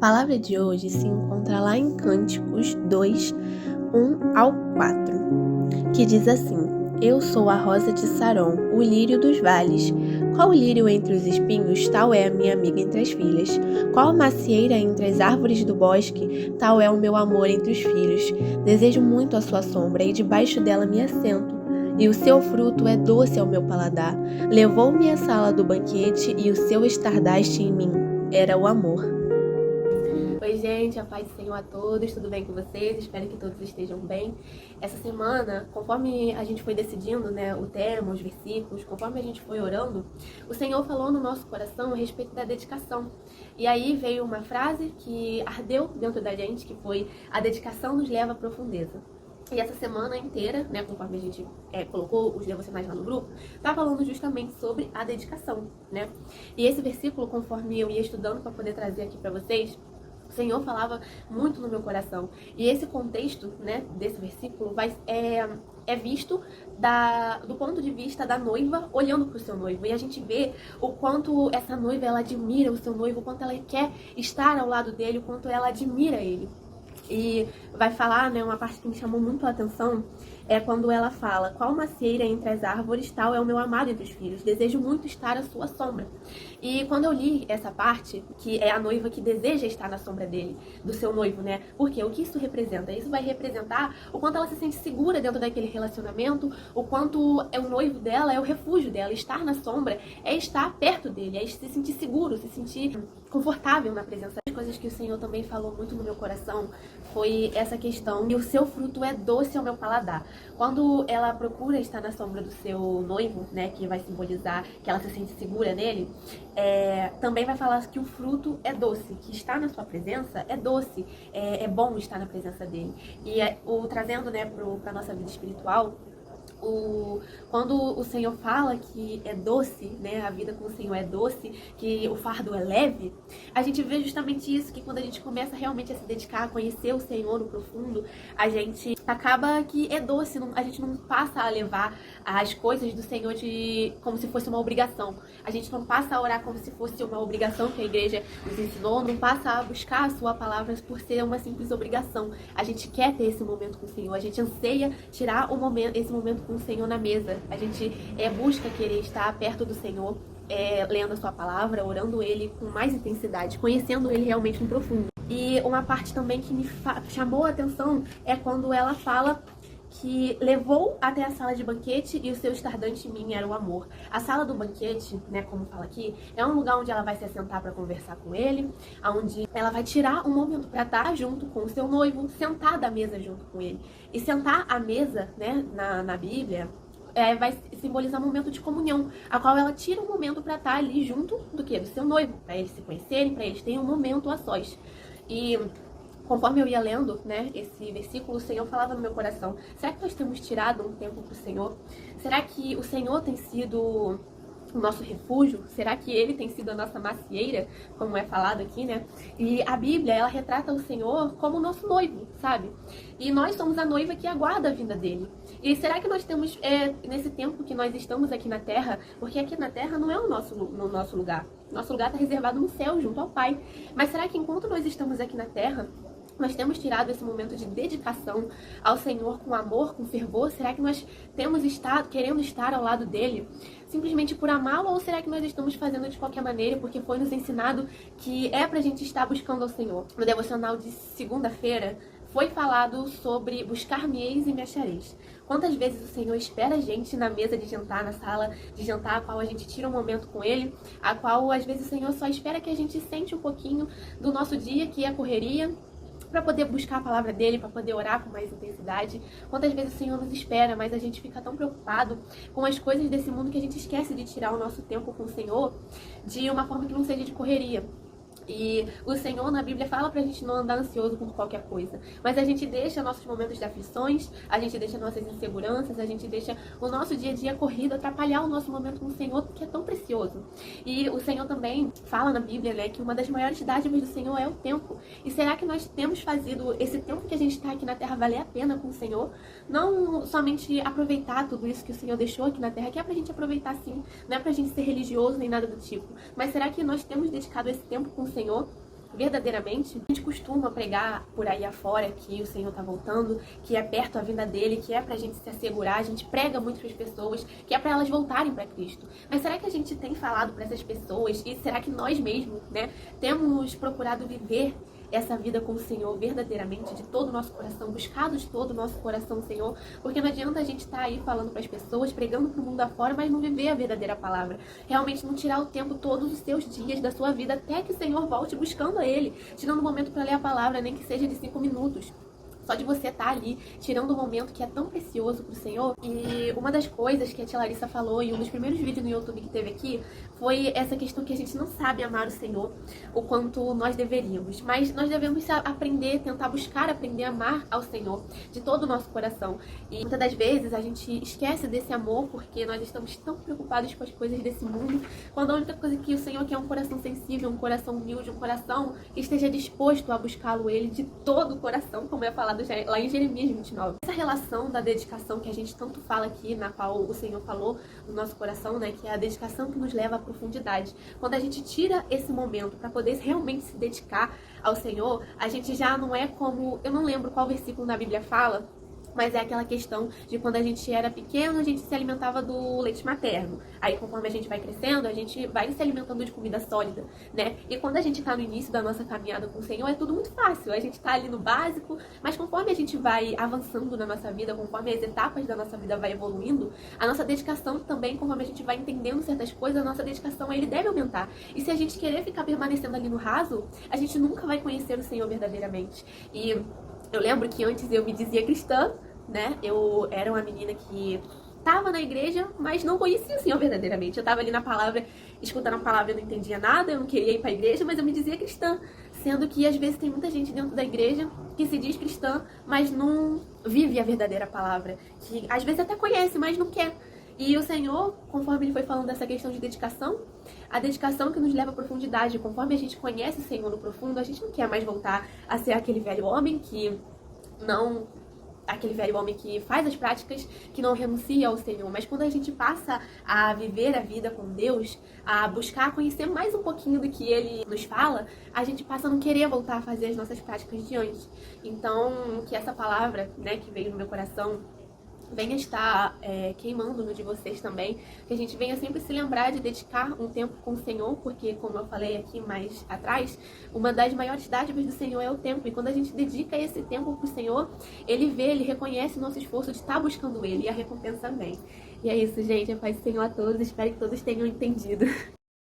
palavra de hoje se encontra lá em Cânticos 2, 1 ao 4, que diz assim: Eu sou a rosa de Saron, o lírio dos vales. Qual lírio entre os espinhos, tal é a minha amiga entre as filhas. Qual macieira entre as árvores do bosque, tal é o meu amor entre os filhos. Desejo muito a sua sombra, e debaixo dela me assento. E o seu fruto é doce ao meu paladar. Levou-me à sala do banquete, e o seu estardalhaço em mim era o amor. Oi gente, a paz do Senhor a todos, tudo bem com vocês? Espero que todos estejam bem. Essa semana, conforme a gente foi decidindo, o tema, os versículos, conforme a gente foi orando, o Senhor falou no nosso coração a respeito da dedicação. E aí veio uma frase que ardeu dentro da gente, que foi: a dedicação nos leva à profundeza. E essa semana inteira, conforme a gente colocou os devocionais lá no grupo, tá falando justamente sobre a dedicação, E esse versículo, conforme eu ia estudando para poder trazer aqui para vocês, o Senhor falava muito no meu coração. E esse contexto, desse versículo é visto do ponto de vista da noiva olhando para o seu noivo. E a gente vê o quanto essa noiva ela admira o seu noivo, o quanto ela quer estar ao lado dele, o quanto ela admira ele. E vai falar, uma parte que me chamou muito a atenção, é quando ela fala: qual macieira entre as árvores, tal é o meu amado entre os filhos. Desejo muito estar à sua sombra. E quando eu li essa parte, que é a noiva que deseja estar na sombra dele, do seu noivo, Porque o que isso representa? Isso vai representar o quanto ela se sente segura dentro daquele relacionamento, o quanto o noivo dela é o refúgio dela. Estar na sombra é estar perto dele, é se sentir seguro, se sentir confortável na presença. As coisas que o Senhor também falou muito no meu coração foi essa questão: e o seu fruto é doce ao meu paladar. Quando ela procura estar na sombra do seu noivo, que vai simbolizar que ela se sente segura nele, também vai falar que o fruto é doce, que estar na sua presença é doce, é bom estar na presença dele. E trazendo para a nossa vida espiritual, quando o Senhor fala que é doce, a vida com o Senhor é doce, que o fardo é leve, a gente vê justamente isso, que quando a gente começa realmente a se dedicar, a conhecer o Senhor no profundo, a gente acaba que é doce, a gente não passa a levar as coisas do Senhor como se fosse uma obrigação. A gente não passa a orar como se fosse uma obrigação que a igreja nos ensinou, não passa a buscar a sua palavra por ser uma simples obrigação. A gente quer ter esse momento com o Senhor, a gente anseia tirar esse momento com o Senhor na mesa. A gente busca querer estar perto do Senhor, lendo a sua palavra, orando Ele com mais intensidade, conhecendo Ele realmente no profundo. E uma parte também que me chamou a atenção é quando ela fala que levou até a sala de banquete e o seu estardante em mim era o amor. A sala do banquete, como fala aqui, é um lugar onde ela vai se assentar para conversar com ele, onde ela vai tirar um momento para estar junto com o seu noivo, sentada à mesa junto com ele. E sentar à mesa, na Bíblia, vai simbolizar um momento de comunhão, a qual ela tira um momento para estar ali junto do seu noivo, para eles se conhecerem, para eles terem um momento a sós. E conforme eu ia lendo, esse versículo, o Senhor falava no meu coração: será que nós temos tirado um tempo para o Senhor? Será que o Senhor tem sido o nosso refúgio? Será que Ele tem sido a nossa macieira, como é falado aqui, E a Bíblia, ela retrata o Senhor como o nosso noivo, sabe? E nós somos a noiva que aguarda a vinda dele. E será que nós temos, nesse tempo que nós estamos aqui na Terra, porque aqui na Terra não é no nosso lugar. Nosso lugar está reservado no céu, junto ao Pai. Mas será que enquanto nós estamos aqui na Terra, nós temos tirado esse momento de dedicação ao Senhor com amor, com fervor? Será que nós temos querendo estar ao lado dele simplesmente por amá-lo? Ou será que nós estamos fazendo de qualquer maneira porque foi nos ensinado que é pra gente estar buscando ao Senhor? No devocional de segunda-feira foi falado sobre buscar-me-eis e me achareis. Quantas vezes o Senhor espera a gente na mesa de jantar, na sala de jantar, a qual a gente tira um momento com Ele, a qual às vezes o Senhor só espera que a gente sente um pouquinho do nosso dia, que é a correria, para poder buscar a palavra dele, para poder orar com mais intensidade. Quantas vezes o Senhor nos espera, mas a gente fica tão preocupado com as coisas desse mundo que a gente esquece de tirar o nosso tempo com o Senhor de uma forma que não seja de correria. E o Senhor na Bíblia fala pra gente não andar ansioso por qualquer coisa, mas a gente deixa nossos momentos de aflições, a gente deixa nossas inseguranças, a gente deixa o nosso dia a dia corrido atrapalhar o nosso momento com o Senhor, que é tão precioso. E o Senhor também fala na Bíblia, que uma das maiores dádivas do Senhor é o tempo. E será que nós temos fazido esse tempo que a gente está aqui na Terra valer a pena com o Senhor? Não somente aproveitar tudo isso que o Senhor deixou aqui na Terra, que é pra gente aproveitar sim, não é pra gente ser religioso nem nada do tipo, mas será que nós temos dedicado esse tempo com o Senhor verdadeiramente. A gente costuma pregar por aí afora que o Senhor tá voltando, que é perto a vinda dele, que é pra gente se assegurar. A gente prega muito pras pessoas, que é pra elas voltarem pra Cristo. Mas será que a gente tem falado pra essas pessoas? E será que nós mesmos, né, temos procurado viver essa vida com o Senhor verdadeiramente, de todo o nosso coração, buscado de todo o nosso coração o Senhor? Porque não adianta a gente estar aí falando para as pessoas, pregando para o mundo afora, mas não viver a verdadeira palavra. Realmente não tirar o tempo todos os seus dias da sua vida até que o Senhor volte buscando a Ele, tirando um momento para ler a palavra, nem que seja de 5 minutos. Só de você estar ali, tirando um momento que é tão precioso pro Senhor. E uma das coisas que a tia Larissa falou em um dos primeiros vídeos no YouTube que teve aqui foi essa questão que a gente não sabe amar o Senhor o quanto nós deveríamos. Mas nós devemos aprender, tentar buscar aprender a amar ao Senhor de todo o nosso coração. E muitas das vezes a gente esquece desse amor porque nós estamos tão preocupados com as coisas desse mundo, quando a única coisa que o Senhor quer é um coração sensível, um coração humilde, um coração que esteja disposto a buscá-lo Ele de todo o coração, como é falado lá em Jeremias 29. Essa relação da dedicação que a gente tanto fala aqui, na qual o Senhor falou no nosso coração, né, que é a dedicação que nos leva à profundidade. Quando a gente tira esse momento para poder realmente se dedicar ao Senhor, a gente já não é como, eu não lembro qual versículo na Bíblia fala, mas é aquela questão de quando a gente era pequeno, a gente se alimentava do leite materno. Aí, conforme a gente vai crescendo, a gente vai se alimentando de comida sólida, né? E quando a gente tá no início da nossa caminhada com o Senhor, é tudo muito fácil. A gente tá ali no básico, mas conforme a gente vai avançando na nossa vida, conforme as etapas da nossa vida vai evoluindo, a nossa dedicação também, conforme a gente vai entendendo certas coisas, a nossa dedicação, ele deve aumentar. E se a gente querer ficar permanecendo ali no raso, a gente nunca vai conhecer o Senhor verdadeiramente. E eu lembro que antes eu me dizia cristã, né? Eu era uma menina que estava na igreja, mas não conhecia o Senhor verdadeiramente. Eu estava ali na palavra, escutando a palavra, eu não entendia nada, eu não queria ir para a igreja, mas eu me dizia cristã. Sendo que às vezes tem muita gente dentro da igreja que se diz cristã, mas não vive a verdadeira palavra. Que às vezes até conhece, mas não quer. E o Senhor, conforme ele foi falando dessa questão de dedicação, a dedicação que nos leva à profundidade, conforme a gente conhece o Senhor no profundo, a gente não quer mais voltar a ser aquele velho homem que faz as práticas, que não renuncia ao Senhor. Mas quando a gente passa a viver a vida com Deus, a buscar conhecer mais um pouquinho do que Ele nos fala, a gente passa a não querer voltar a fazer as nossas práticas de antes. Então, que essa palavra, né, que veio no meu coração, venha estar queimando no de vocês também, que a gente venha sempre se lembrar de dedicar um tempo com o Senhor, porque, como eu falei aqui mais atrás, uma das maiores dádivas do Senhor é o tempo, e quando a gente dedica esse tempo pro Senhor, Ele vê, Ele reconhece o nosso esforço de estar buscando Ele, e a recompensa vem. E é isso, gente, a paz do Senhor a todos, espero que todos tenham entendido.